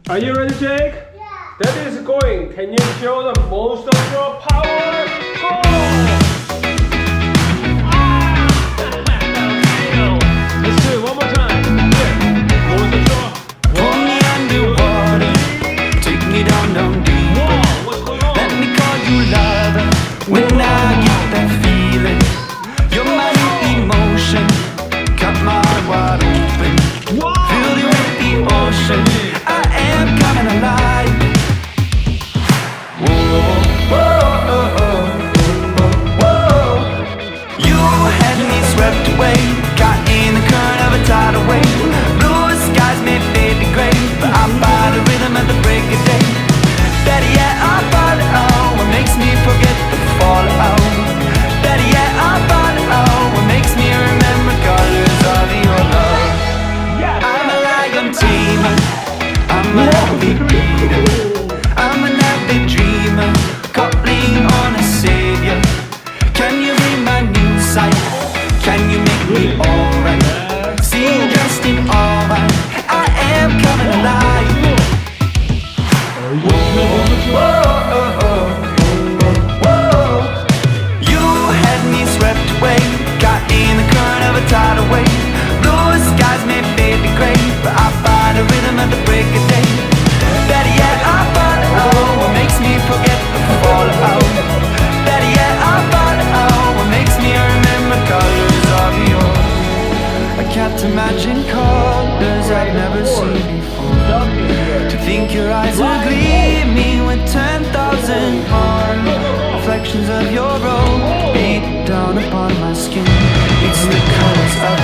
Are you ready, Jake? Yeah. Daddy is going. Can you show the 몬스터트럭 power? Go! Let's do it one more time. Yeah. 몬스터트럭. Pull me underwater, take me down, down deep. Whoa, what's going on? Let me call you lover when I get that feeling. You're my new emotion, cut my heart wide open. Wow. Filled it with the ocean, I am coming alive. Whoa, whoa, oh, oh, oh, whoa. You had me swept away, caught in the current of a tidal wave. Blue skies may fade to gray, but I find the rhythm at the break of day. Better yet, I follow what makes me forget the fallout. Better yet, I follow what makes me remember colors of your love. I'm a lion tamer, I'm a happy beater, I'm an avid dreamer, calling on a savior. Can you be my new sight? Can you make me alright? See you dressed in all white, I am coming alive. Whoa, whoa, oh, oh, whoa. You had me swept away, caught in the current of a tidal wave. Blue skies may fade to gray, but I find a rhythm at the break of day. Better yet, I follow what makes me forget the fallout. Better yet, I follow what makes me remember colors of yours. I can't imagine colors I've never seen before. To think your eyes are gleaming with 10,000 heart. Reflections of your robe beat down upon my skin. It's the colors of